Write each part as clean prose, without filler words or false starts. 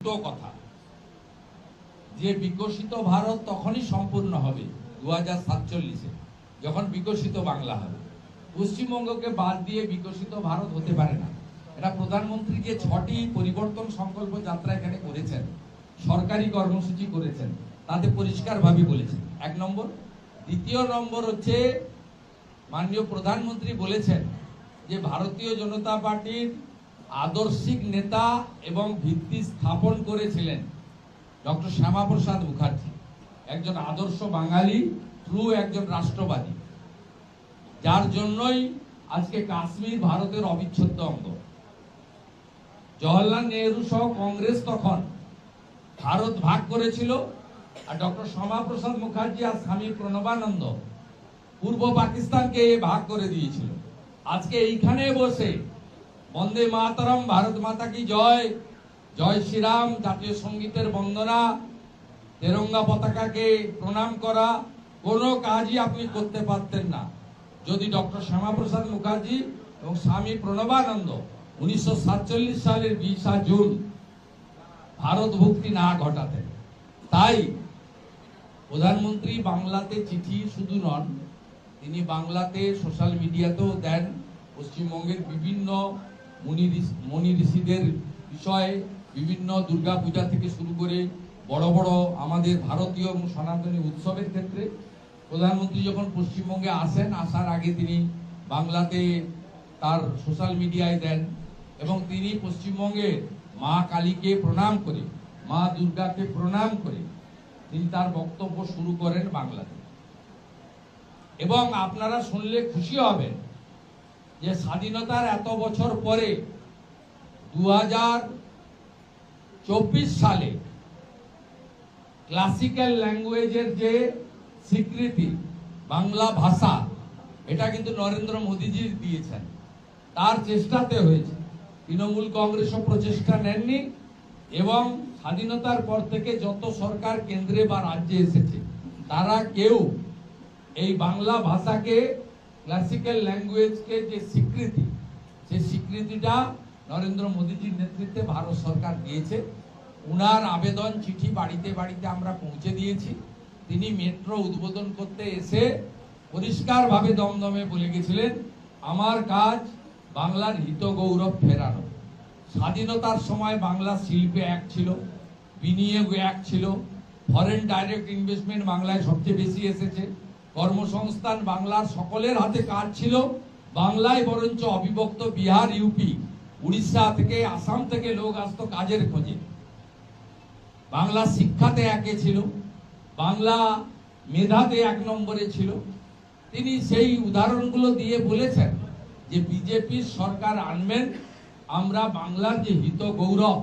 কথা যে বিকশিত ভারত তখনই সম্পূর্ণ হবে 2047-এ, যখন বিকশিত বাংলা হবে। পশ্চিমবঙ্গকে বাদ দিয়ে বিকশিত ভারত হতে পারে না। এটা প্রধানমন্ত্রী যে 6টি পরিবর্তন সংকল্প যাত্রা এখানে করেছেন, সরকারি কর্মসূচি করেছেন, তাতে পরিষ্কারভাবে বলেছেন। 1 নম্বর। দ্বিতীয় নম্বর হচ্ছে মাননীয় প্রধানমন্ত্রী বলেছেন যে ভারতীয় জনতা পার্টির আদর্শিক নেতা এবং ভিত্তি স্থাপন করেছিলেন ডক্টর শ্যামাপ্রসাদ মুখার্জি, একজন আদর্শ বাঙালি, ট্রু একজন রাষ্ট্রবাদী, যার জন্যই আজকে কাশ্মীর ভারতের অবিচ্ছেদ্য অঙ্গ। জওহরলাল নেহরু সহ কংগ্রেস তখন ভারত ভাগ করেছিল, আর ডক্টর শ্যামাপ্রসাদ মুখার্জি আর স্বামী প্রণবানন্দ পূর্ব পাকিস্তানকে ভাগ করে দিয়েছিল। আজকে এইখানে বসে বন্দে মাতরম, ভারত মাতা কি জয়, জয় শ্রীরাম, জাতীয় সঙ্গীতের বন্দনা, তেরঙ্গা পতাকাকে প্রণাম করা কোনো কাজই আপনি করতে পারতেন না যদি ডক্টর শ্যামাপ্রসাদ মুখার্জি এবং স্বামী প্রণবানন্দ 1947 সালের 20 জুন ভারত ভক্তি না ঘটাতেন। তাই প্রধানমন্ত্রী বাংলাতে চিঠি শুধু নন, তিনি বাংলাতে সোশ্যাল মিডিয়াতেও দেন পশ্চিমবঙ্গের বিভিন্ন মুনি ঋষিদের বিষয়ে, বিভিন্ন দুর্গা পূজা থেকে শুরু করে বড় বড় আমাদের ভারতীয় এবং সনাতনী উৎসবের ক্ষেত্রে প্রধানমন্ত্রী যখন পশ্চিমবঙ্গে আসেন, আসার আগে তিনি বাংলাতে তার সোশ্যাল মিডিয়ায় দেন এবং তিনি পশ্চিমবঙ্গে মা কালীকে প্রণাম করে, মা দুর্গাকে প্রণাম করে তিনি তার বক্তব্য শুরু করেন বাংলাতে। এবং আপনারা শুনলে খুশি হবেন যে স্বাধীনতার এত বছর পরে 2024 সালে ক্লাসিক্যাল ল্যাঙ্গুয়েজের যে স্বীকৃতি বাংলা ভাষা, এটা কিন্তু নরেন্দ্র মোদীজি দিয়েছেন, তার চেষ্টাতে হয়েছে। তৃণমূল কংগ্রেসও প্রচেষ্টা নেননি এবং স্বাধীনতার পর থেকে যত সরকার কেন্দ্রে বা রাজ্যে এসেছে তারা কেউ এই বাংলা ভাষাকে, ক্লাসিক্যাল ল্যাঙ্গুয়েজকে যে স্বীকৃতি, সেই স্বীকৃতিটা নরেন্দ্র মোদীজির নেতৃত্বে ভারত সরকার দিয়েছে। উনার আবেদন চিঠি বাড়িতে বাড়িতে আমরা পৌঁছে দিয়েছি। তিনি মেট্রো উদ্বোধন করতে এসে পরিষ্কারভাবে দমদমে বলে গেছিলেন, আমার কাজ বাংলার হিত গৌরব ফেরানো। স্বাধীনতার সময় বাংলা শিল্পে এক ছিল, বিনিয়োগ এক ছিল, ফরেন ডাইরেক্ট ইনভেস্টমেন্ট বাংলায় সবচেয়ে বেশি এসেছে, কর্মসংস্থান বাংলার সকলের হাতে কাজ ছিল। বাংলায় বরঞ্চ অবিভক্ত বিহার, ইউপি, উড়িষ্যা থেকে, আসাম থেকে লোক আসতো কাজের খোঁজে। বাংলা শিক্ষাতে একে ছিল, বাংলা মেধাতে 1 নম্বরে ছিল। তিনি সেই উদাহরণগুলো দিয়ে বলেছেন যে বিজেপির সরকার আনবেন, আমরা বাংলার যে হিত গৌরব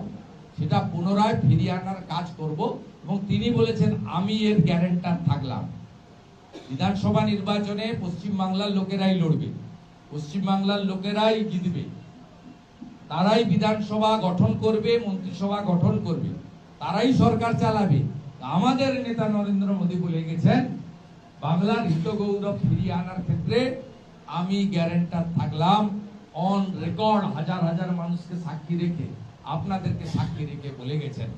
সেটা পুনরায় ফিরিয়ে আনার কাজ করব। এবং তিনি বলেছেন, আমি এর গ্যারান্টার থাকলাম। বিধানসভা নির্বাচনে পশ্চিমবাংলার লোকেরাই লড়বে, পশ্চিমবাংলার লোকেরাই জিতবে, তারাই বিধানসভা গঠন করবে, মন্ত্রিসভা গঠন করবে, তারাই সরকার চালাবে। আমাদের নেতা নরেন্দ্র মোদী বলে গেছেন, বাংলার হিত গৌরব ফিরিয়ে আনার ক্ষেত্রে আমি গ্যারান্টার থাকলাম। অন রেকর্ড হাজার হাজার মানুষকে সাক্ষী রেখে, আপনাদেরকে সাক্ষী রেখে বলে গেছেন।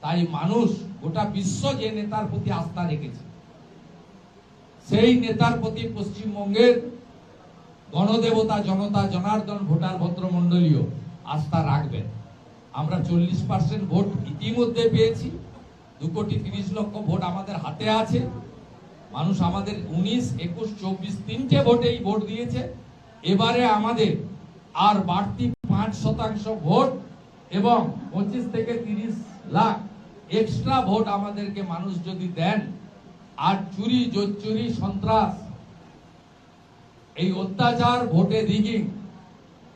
তাই মানুষ, গোটা বিশ্ব যে নেতার প্রতি আস্থা রেখেছে, সেই নেতার প্রতি পশ্চিমবঙ্গের গণদেবতা, জনতা, জনার্দন, ভোটার ভদ্রমন্ডলীয় আস্থা রাখবেন। আমরা 40% ভোট ইতিমধ্যে পেয়েছি, 2,30,00,000 ভোট আমাদের হাতে আছে। মানুষ আমাদের 19, 21, 24 তিনটে ভোটেই ভোট দিয়েছে। এবারে আমাদের আর বাড়তি 5% ভোট এবং 25 থেকে 30 লাখ এক্সট্রা ভোট আমাদেরকে মানুষ যদি দেন, আর চুরি, জোচ্চুরি, সন্ত্রাস, এই অত্যাচার, ভোটে রিগিং,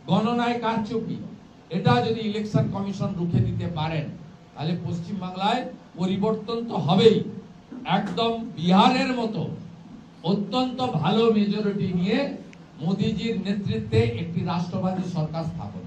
গণনায় কারচুপি, এটা যদি ইলেকশন কমিশন রুখে দিতে পারেন, তাহলে পশ্চিমবাংলায় পরিবর্তন তো হবেই। একদম বিহারের মতো অত্যন্ত ভালো মেজরিটি নিয়ে মোদীজির নেতৃত্বে একটি রাষ্ট্রবাদী সরকার স্থাপন।